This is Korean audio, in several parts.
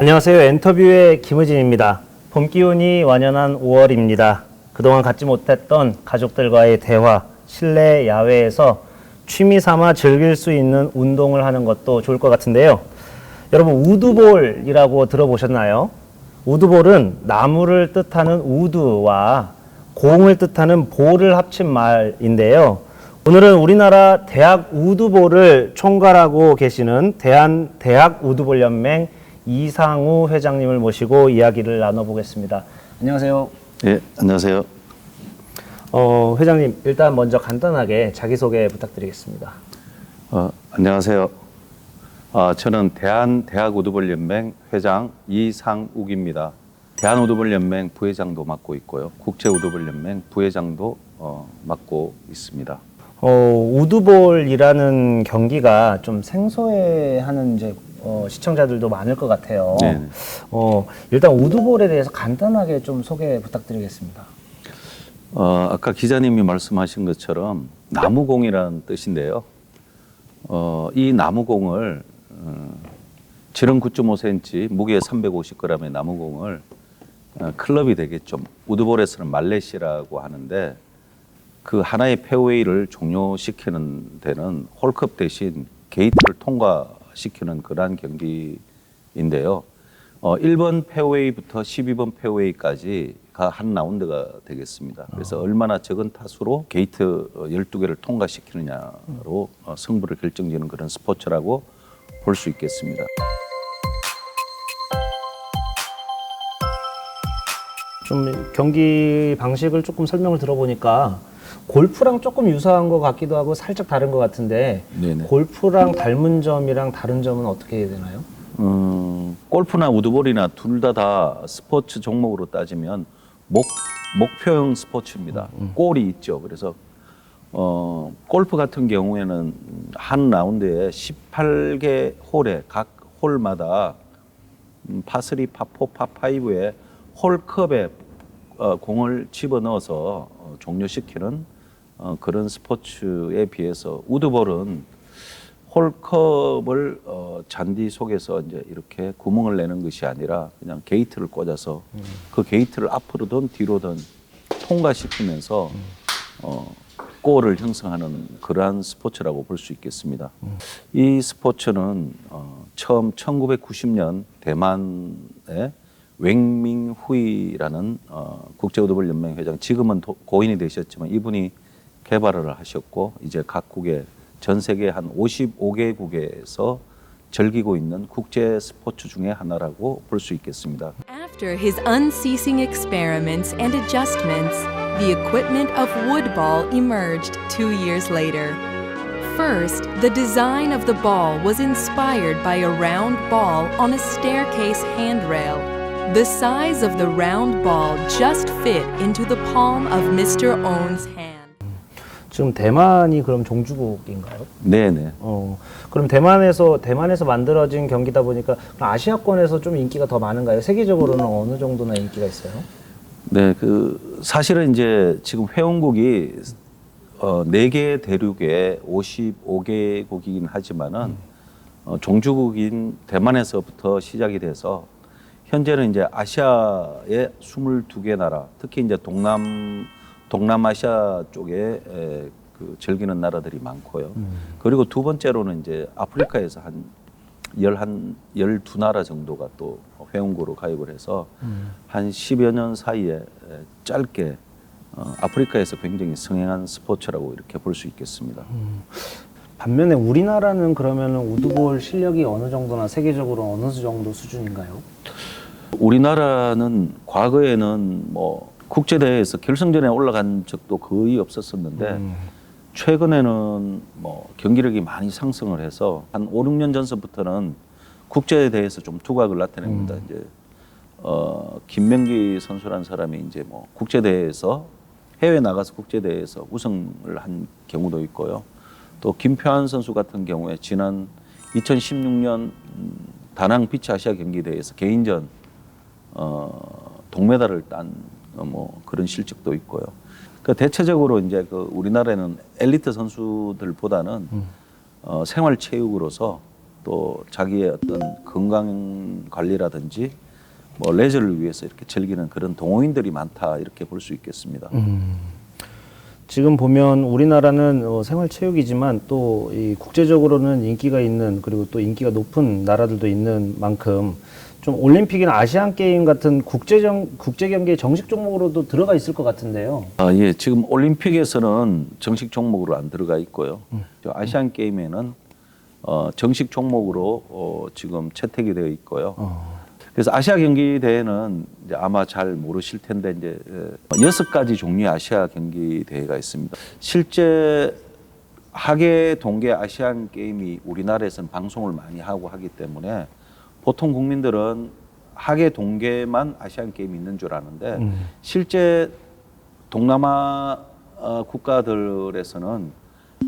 안녕하세요. 엔터뷰의 김의진입니다. 봄 기운이 완연한 5월입니다. 그동안 갖지 못했던 가족들과의 대화, 실내 야외에서 취미 삼아 즐길 수 있는 운동을 하는 것도 좋을 것 같은데요. 여러분, 우드볼이라고 들어보셨나요? 우드볼은 나무를 뜻하는 우드와 공을 뜻하는 볼을 합친 말인데요. 오늘은 우리나라 대학 우드볼을 총괄하고 계시는 대학 우드볼 연맹 이상우 회장님을 모시고 이야기를 나눠보겠습니다. 안녕하세요. 네, 안녕하세요. 회장님, 일단 먼저 간단하게 자기소개 부탁드리겠습니다. 안녕하세요. 저는 대한우드볼연맹 회장 이상욱입니다. 대한우드볼연맹 부회장도 맡고 있고요. 국제우드볼연맹 부회장도 맡고 있습니다. 우드볼이라는 경기가 좀 생소해하는 이제 시청자들도 많을 것 같아요. 네. 일단 우드볼에 대해서 간단하게 좀 소개 부탁드리겠습니다. 아까 기자님이 말씀하신 것처럼 나무공이라는 뜻인데요. 이 나무공을 지름 9.5cm, 무게 350g의 나무공을 클럽이 되겠죠. 우드볼에서는 말렛이라고 하는데 그 하나의 페어웨이를 종료시키는 데는 홀컵 대신 게이트를 통과시키는 그러한 경기인데요. 1번 페어웨이부터 12번 페어웨이까지가 한 라운드가 되겠습니다. 그래서 얼마나 적은 타수로 게이트 12개를 통과시키느냐로 승부를 결정지는 그런 스포츠라고 볼 수 있겠습니다. 좀 경기 방식을 조금 설명을 들어보니까 골프랑 조금 유사한 것 같기도 하고 살짝 다른 것 같은데 네네. 골프랑 닮은 점이랑 다른 점은 어떻게 되나요? 골프나 우드볼이나 둘 다 스포츠 종목으로 따지면 목표형 스포츠입니다. 골이 있죠. 그래서 골프 같은 경우에는 한 라운드에 18개 홀에 각 홀마다 파3, 파4, 파5에 홀컵에 공을 집어넣어서 종료시키는 그런 스포츠에 비해서 우드볼은 홀컵을 잔디 속에서 이제 이렇게 구멍을 내는 것이 아니라 그냥 게이트를 꽂아서 그 게이트를 앞으로든 뒤로든 통과시키면서 골을 형성하는 그러한 스포츠라고 볼 수 있겠습니다. 이 스포츠는 처음 1990년 대만의 웽밍후이라는 국제우드볼 연맹 회장, 지금은 고인이 되셨지만 이분이 개발을 하셨고 이제 각국의 전 세계 한 55개국에서 즐기고 있는 국제 스포츠 중에 하나라고 볼 수 있겠습니다. After his unceasing experiments and adjustments, the equipment of wood ball emerged 2 years later. First, the design of the ball was inspired by a round ball on a staircase handrail. The size of the round ball just fit into the palm of Mr. Owen's hand. 지금 대만이 그럼 종주국인가요? 네네. 그럼 대만에서 만들어진 경기다 보니까 아시아권에서 좀 인기가 더 많은가요? 세계적으로는 어느 정도나 인기가 있어요? 네, 사실은 이제 지금 회원국이 4개 대륙에 55개국이긴 하지만은 종주국인 대만에서부터 시작이 돼서 현재는 이제 아시아의 22개 나라, 특히 이제 동남아시아 쪽에 즐기는 나라들이 많고요. 그리고 두 번째로는 이제 아프리카에서 한 12나라 정도가 또 회원국으로 가입을 해서 한 10여 년 사이에 짧게 아프리카에서 굉장히 성행한 스포츠라고 이렇게 볼 수 있겠습니다. 반면에 우리나라는 그러면 우드볼 실력이 어느 정도나 세계적으로 어느 정도 수준인가요? 우리나라는 과거에는 뭐 국제대회에서 결승전에 올라간 적도 거의 없었었는데 최근에는 뭐 경기력이 많이 상승을 해서 한 5, 6년 전서부터는 국제대회에서 좀 두각을 나타냅니다. 이제 김명기 선수라는 사람이 이제 뭐 국제대회에서 해외 나가서 국제대회에서 우승을 한 경우도 있고요. 또 김표한 선수 같은 경우에 지난 2016년 다낭 비치 아시아 경기대회에서 개인전 동메달을 딴 뭐 그런 실적도 있고요. 그러니까 대체적으로 이제 우리나라에는 엘리트 선수들보다는 생활체육으로서 또 자기의 어떤 건강 관리라든지 뭐 레저를 위해서 이렇게 즐기는 그런 동호인들이 많다 이렇게 볼 수 있겠습니다. 지금 보면 우리나라는 생활체육이지만 또 이 국제적으로는 인기가 있는 그리고 또 인기가 높은 나라들도 있는 만큼 좀 올림픽이나 아시안 게임 같은 국제 경기의 정식 종목으로도 들어가 있을 것 같은데요. 예, 지금 올림픽에서는 정식 종목으로 안 들어가 있고요. 저 아시안 게임에는 정식 종목으로 지금 채택이 되어 있고요. 그래서 아시아 경기 대회는 이제 아마 잘 모르실 텐데 이제 6가지 종류의 아시아 경기 대회가 있습니다. 실제 하계 동계 아시안 게임이 우리나라에서는 방송을 많이 하고 하기 때문에 보통 국민들은 하계 동계만 아시안 게임이 있는 줄 아는데 실제 동남아 국가들에서는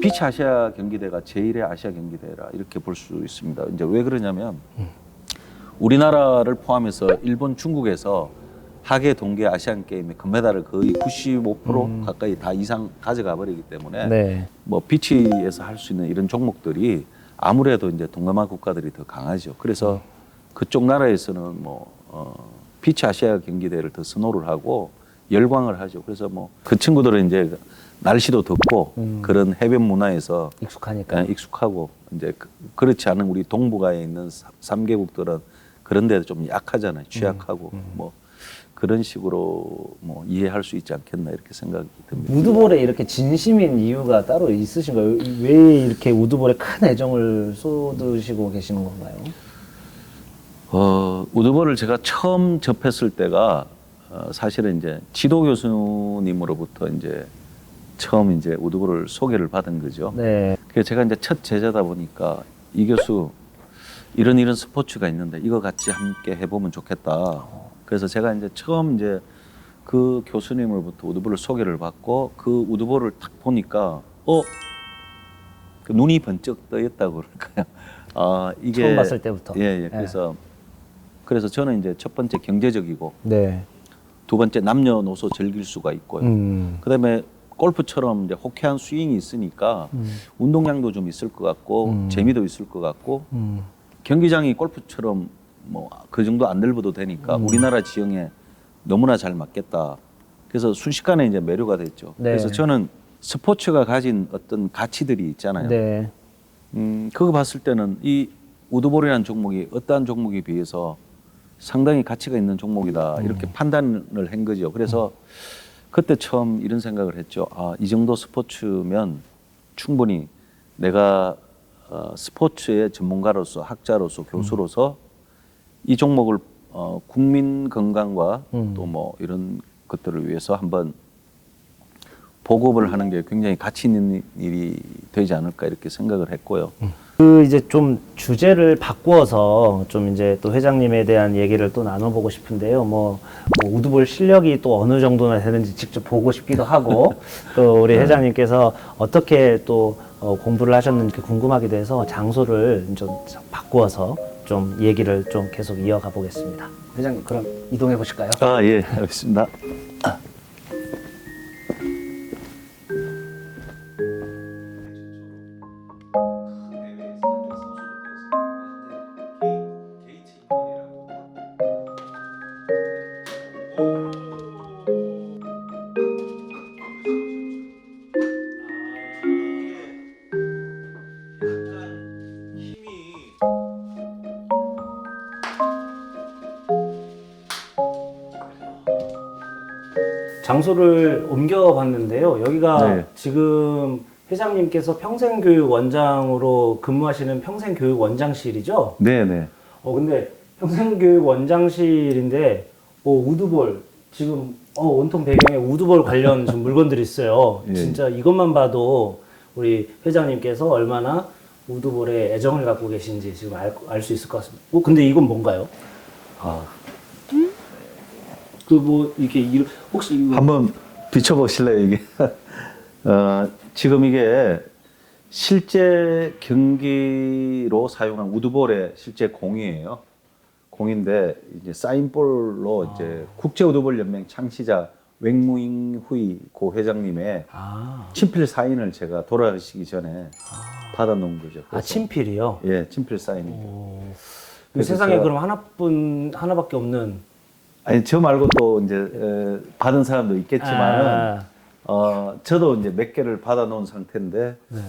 비치 아시아 경기대가 제1의 아시아 경기대라 이렇게 볼 수 있습니다. 이제 왜 그러냐면 우리나라를 포함해서 일본, 중국에서 하계 동계 아시안 게임의 금메달을 거의 95% 가까이 다 이상 가져가 버리기 때문에 네. 뭐 비치에서 할 수 있는 이런 종목들이 아무래도 이제 동남아 국가들이 더 강하죠. 그래서 그쪽 나라에서는 비치 아시아 경기대회를 더 선호를 하고 열광을 하죠. 그래서 뭐 그 친구들은 이제 날씨도 덥고 그런 해변 문화에서 익숙하니까. 익숙하고 이제 그렇지 않은 우리 동북아에 있는 3개국들은 그런 데도 좀 약하잖아요. 취약하고 뭐 그런 식으로 뭐 이해할 수 있지 않겠나 이렇게 생각이 듭니다. 우드볼에 이렇게 진심인 이유가 따로 있으신가요? 왜 이렇게 우드볼에 큰 애정을 쏟으시고 계시는 건가요? 우드볼을 제가 처음 접했을 때가 사실은 이제 지도 교수님으로부터 이제 처음 이제 우드볼을 소개를 받은 거죠. 네. 그래서 제가 이제 첫 제자다 보니까 이 교수 이런 스포츠가 있는데 이거 같이 함께 해보면 좋겠다. 그래서 제가 이제 처음 이제 그 교수님으로부터 우드볼을 소개를 받고 그 우드볼을 딱 보니까 그 눈이 번쩍 떠있다고 그럴까요? 이게 처음 봤을 때부터. 예. 그래서 저는 이제 첫 번째 경제적이고 네. 두 번째 남녀노소 즐길 수가 있고요. 그다음에 골프처럼 이제 호쾌한 스윙이 있으니까 운동량도 좀 있을 것 같고 재미도 있을 것 같고 경기장이 골프처럼 뭐 그 정도 안 넓어도 되니까 우리나라 지형에 너무나 잘 맞겠다. 그래서 순식간에 이제 매료가 됐죠. 네. 그래서 저는 스포츠가 가진 어떤 가치들이 있잖아요. 네. 그거 봤을 때는 이 우드볼이라는 종목이 어떠한 종목에 비해서 상당히 가치가 있는 종목이다. 이렇게 판단을 한 거죠. 그래서 그때 처음 이런 생각을 했죠. 이 정도 스포츠면 충분히 내가 스포츠의 전문가로서 학자로서 교수로서 이 종목을 국민 건강과 또 뭐 이런 것들을 위해서 한번 보급을 하는 게 굉장히 가치 있는 일이 되지 않을까 이렇게 생각을 했고요. 그 이제 좀 주제를 바꾸어서 좀 이제 또 회장님에 대한 얘기를 또 나눠보고 싶은데요. 뭐 우드볼 실력이 또 어느 정도나 되는지 직접 보고 싶기도 하고 또 우리 회장님께서 어떻게 또 공부를 하셨는지 궁금하기도 해서 장소를 좀 바꾸어서 좀 얘기를 좀 계속 이어가 보겠습니다. 회장님 그럼 이동해 보실까요? 예, 알겠습니다. 장소를 옮겨봤는데요. 여기가 네. 지금 회장님께서 평생교육원장으로 근무하시는 평생교육원장실이죠? 네네. 근데 평생교육원장실인데 우드볼 지금 온통 배경에 우드볼 관련 좀 물건들이 있어요. 예. 진짜 이것만 봐도 우리 회장님께서 얼마나 우드볼에 애정을 갖고 계신지 지금 알 수 있을 것 같습니다. 근데 이건 뭔가요? 그 뭐 이렇게 혹시 이거 한번 비춰보실래요, 이게? 지금 이게 실제 경기로 사용한 우드볼의 실제 공이에요. 공인데 이제 사인볼로 이제 국제 우드볼 연맹 창시자 웽무잉 후이 고 회장님의 아, 친필 사인을 제가 돌아가시기 전에 받아놓은 거죠. 아 친필이요? 예, 친필 사인입니다. 그 그래서 세상에 제가- 그럼 하나밖에 없는. 아니 저 말고 또 이제 받은 사람도 있겠지만은 저도 이제 몇 개를 받아놓은 상태인데 네.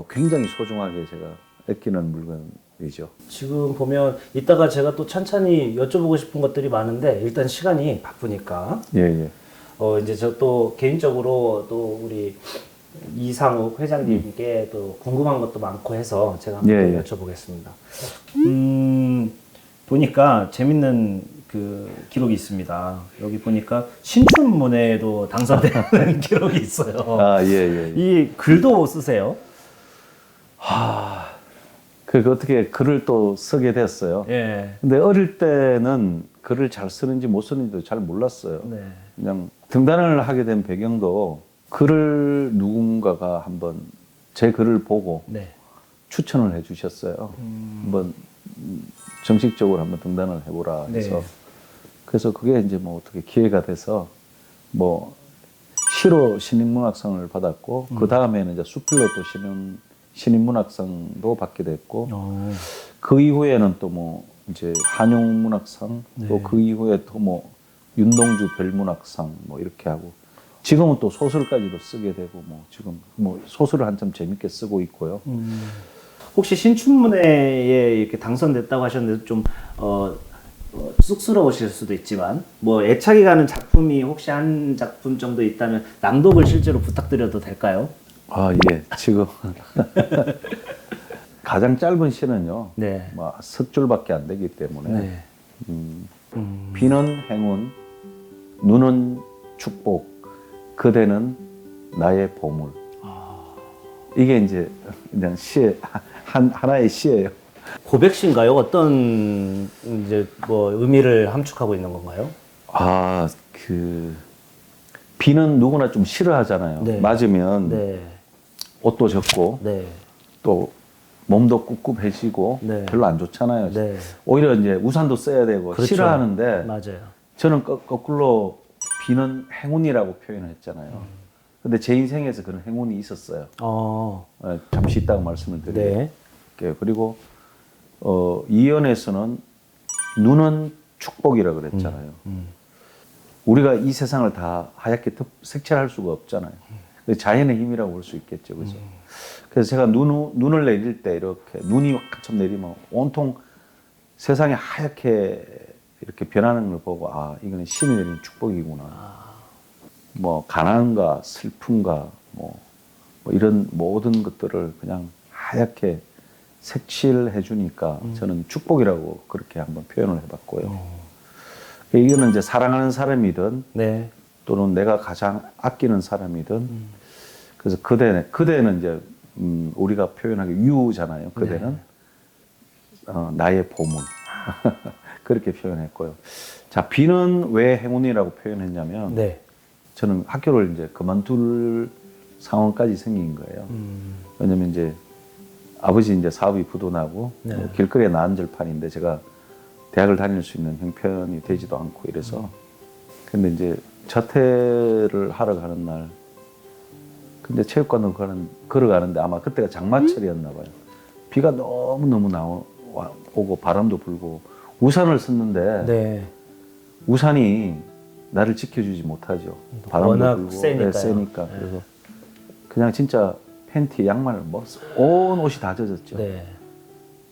굉장히 소중하게 제가 아끼는 물건이죠. 지금 보면 이따가 제가 또 찬찬히 여쭤보고 싶은 것들이 많은데 일단 시간이 바쁘니까 예, 예. 이제 저 또 개인적으로 또 우리 이상욱 회장님께 또 궁금한 것도 많고 해서 제가 한번 예, 예. 여쭤보겠습니다. 보니까 재밌는 그 기록이 있습니다. 여기 보니까 신춘문예에도 당선되는 기록이 있어요. 아, 예, 예. 예. 이 글도 쓰세요? 그 어떻게 글을 또 쓰게 됐어요. 예. 근데 어릴 때는 글을 잘 쓰는지 못 쓰는지도 잘 몰랐어요. 네. 그냥 등단을 하게 된 배경도 글을 누군가가 한번 제 글을 보고 네. 추천을 해 주셨어요. 한번 정식적으로 한번 등단을 해보라 해서 네. 그래서 그게 이제 뭐 어떻게 기회가 돼서 뭐 시로 신인문학상을 받았고 그 다음에는 이제 수필로 또 신인문학상도 받게 됐고 그 이후에는 또 뭐 이제 한용문학상 또 그 이후에 또 뭐 윤동주 별문학상 뭐 이렇게 하고 지금은 또 소설까지도 쓰게 되고 뭐 지금 뭐 소설을 한참 재밌게 쓰고 있고요. 혹시 신춘문예에 이렇게 당선됐다고 하셨는데 좀 쑥스러우실 수도 있지만 뭐 애착이 가는 작품이 혹시 한 작품 정도 있다면 낭독을 실제로 부탁드려도 될까요? 아, 예. 지금 가장 짧은 시는요. 네. 뭐 석 줄밖에 안 되기 때문에 네. 비는 행운, 눈은 축복, 그대는 나의 보물. 이게 이제 그냥 시의 하나의 시예요. 고백시인가요? 어떤 이제 뭐 의미를 함축하고 있는 건가요? 아, 그 비는 누구나 좀 싫어하잖아요. 네. 맞으면 네. 옷도 젖고 네. 또 몸도 꿉꿉해지고 네. 별로 안 좋잖아요. 네. 오히려 이제 우산도 써야 되고 그렇죠. 싫어하는데 맞아요. 저는 거꾸로 비는 행운이라고 표현을 했잖아요. 근데 제 인생에서 그런 행운이 있었어요. 잠시 있다가 말씀을 드릴게요. 네. 그리고 이연에서는 눈은 축복이라고 그랬잖아요. 우리가 이 세상을 다 하얗게 색칠할 수가 없잖아요. 자연의 힘이라고 볼 수 있겠죠. 그죠? 그래서 제가 눈을 내릴 때 이렇게 눈이 한참 내리면 온통 세상이 하얗게 이렇게 변하는 걸 보고 아, 이거는 신이 내린 축복이구나. 뭐 가난과 슬픔과 뭐 이런 모든 것들을 그냥 하얗게 색칠해 주니까 저는 축복이라고 그렇게 한번 표현을 해봤고요. 이거는 이제 사랑하는 사람이든 네. 또는 내가 가장 아끼는 사람이든 그래서 그대는 이제 우리가 표현하기 유잖아요. 그대는 나의 보물 그렇게 표현했고요. 자, 비는 왜 행운이라고 표현했냐면 네. 저는 학교를 이제 그만둘 상황까지 생긴 거예요. 왜냐면 이제 아버지 이제 사업이 부도나고 네. 뭐 길거리에 나앉을 판인데 제가 대학을 다닐 수 있는 형편이 되지도 않고 이래서 근데 이제 자퇴를 하러 가는 날 근데 체육관으로 걸어가는데 아마 그때가 장마철이었나 봐요. 비가 너무너무 오고 바람도 불고 우산을 썼는데 네. 우산이 나를 지켜주지 못하죠. 바람도 워낙 불고 세니까요. 세니까. 네. 그래서 그냥 진짜 팬티, 양말 온 옷이 다 젖었죠. 네.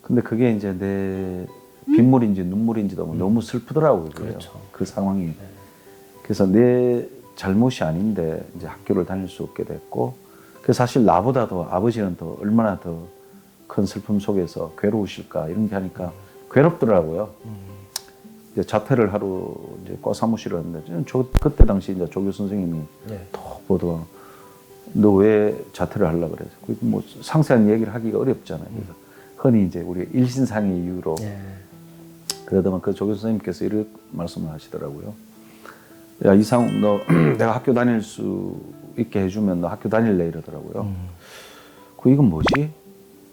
근데 그게 이제 내 빗물인지 눈물인지도 너무 슬프더라고요. 그렇죠. 그 상황이. 그래서 내 잘못이 아닌데 이제 학교를 다닐 수 없게 됐고, 그래서 사실 나보다도 아버지는 더 얼마나 더 큰 슬픔 속에서 괴로우실까 이런 게 하니까 괴롭더라고요. 이제 자퇴를 하러 이제 과 사무실을 왔는데 그때 당시 이제 조교 선생님이 네. 톡 보더니 너 왜 자퇴를 하려고 그래? 뭐 상세한 얘기를 하기가 어렵잖아요. 그래서 흔히 이제 우리 일신상의 이유로 네. 그러더만 그 조교 선생님께서 이렇게 말씀을 하시더라고요. 야, 이상욱 너 내가 학교 다닐 수 있게 해주면 너 학교 다닐래 이러더라고요. 그 이건 뭐지?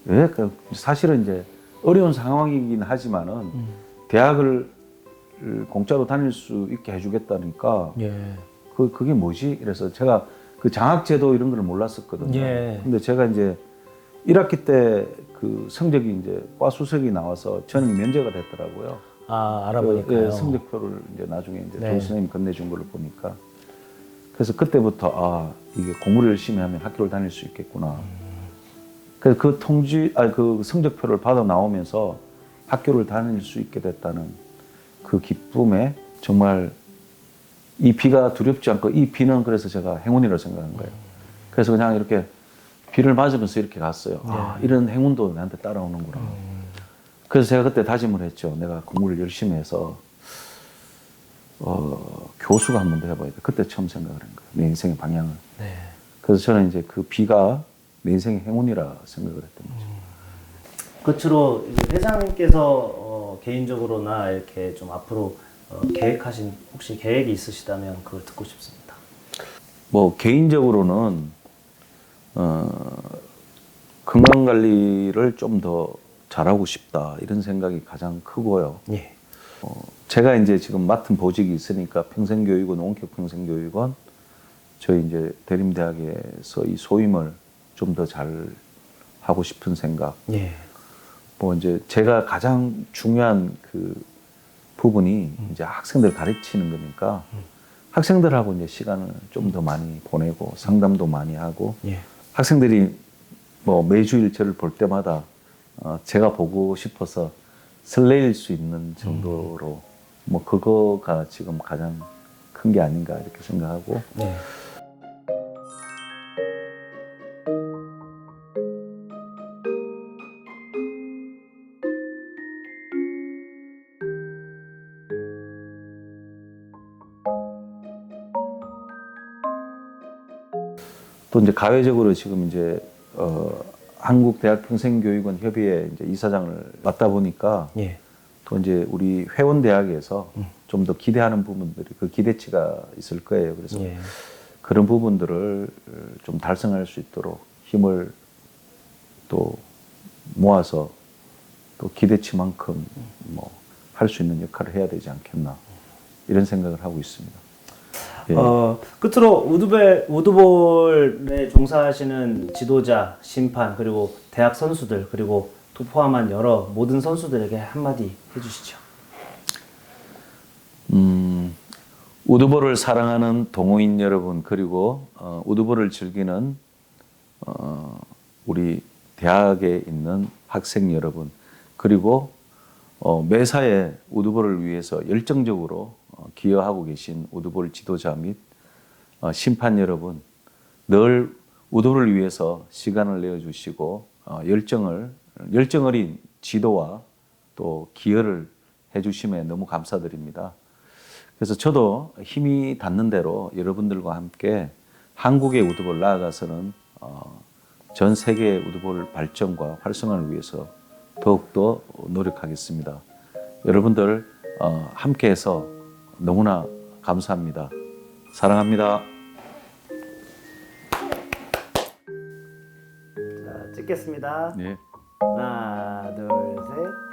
왜? 사실은 이제 어려운 상황이긴 하지만은 대학을 공짜로 다닐 수 있게 해주겠다니까 예. 그게 뭐지? 그래서 제가 그 장학제도 이런 걸 몰랐었거든요. 예. 근데 제가 이제 1학기 때 그 성적이 이제 과수석이 나와서 저는 면제가 됐더라고요. 아, 알아보니까요. 예, 성적표를 이제 나중에 이제 네. 조 선생님이 건네준 걸 보니까 그래서 그때부터 아 이게 공부를 열심히 하면 학교를 다닐 수 있겠구나. 그래서 그 그 성적표를 받아 나오면서 학교를 다닐 수 있게 됐다는 그 기쁨에 정말 이 비가 두렵지 않고 이 비는 그래서 제가 행운이라고 생각한 거예요. 그래서 그냥 이렇게 비를 맞으면서 이렇게 갔어요. 아, 이런 행운도 나한테 따라오는구나. 그래서 제가 그때 다짐을 했죠. 내가 공부를 열심히 해서 교수가 한 번 더 해봐야 돼. 그때 처음 생각을 한 거예요. 내 인생의 방향을. 네. 그래서 저는 이제 그 비가 내 인생의 행운이라 생각을 했던 거죠. 끝으로 이제 회장님께서 개인적으로나 이렇게 좀 앞으로 계획하신 혹시 계획이 있으시다면 그걸 듣고 싶습니다. 뭐 개인적으로는 건강 관리를 좀 더 잘하고 싶다 이런 생각이 가장 크고요. 예. 제가 이제 지금 맡은 보직이 있으니까 평생교육원, 원격 평생교육원 저희 이제 대림대학에서 이 소임을 좀 더 잘 하고 싶은 생각. 예. 뭐 이제 제가 가장 중요한 그 부분이 이제 학생들 가르치는 거니까 학생들하고 이제 시간을 좀 더 많이 보내고 상담도 많이 하고 예. 학생들이 뭐 매주일 저를 볼 때마다 제가 보고 싶어서 설레일 수 있는 정도로 뭐 그거가 지금 가장 큰 게 아닌가 이렇게 생각하고 네. 또 이제 가외적으로 지금 이제 한국대학평생교육원 협의회 이제 이사장을 맡다 보니까 예. 또 이제 우리 회원 대학에서 좀 더 기대하는 부분들이 그 기대치가 있을 거예요. 그래서 예. 그런 부분들을 좀 달성할 수 있도록 힘을 또 모아서 또 기대치만큼 뭐 할 수 있는 역할을 해야 되지 않겠나 이런 생각을 하고 있습니다. 예. 끝으로 우드볼에 종사하시는 지도자, 심판, 그리고 대학 선수들, 그리고 또 포함한 여러 모든 선수들에게 한마디 해주시죠. 우드볼을 사랑하는 동호인 여러분, 그리고 우드볼을 즐기는 우리 대학에 있는 학생 여러분, 그리고 매사에 우드볼을 위해서 열정적으로 기여하고 계신 우드볼 지도자 및 심판 여러분, 늘 우드볼을 위해서 시간을 내어주시고 열정 어린 지도와 또 기여를 해주심에 너무 감사드립니다. 그래서 저도 힘이 닿는 대로 여러분들과 함께 한국의 우드볼 나아가서는 전 세계의 우드볼 발전과 활성화를 위해서 더욱더 노력하겠습니다. 여러분들 함께해서 너무나 감사합니다. 사랑합니다. 자, 찍겠습니다. 네. 하나, 둘, 셋.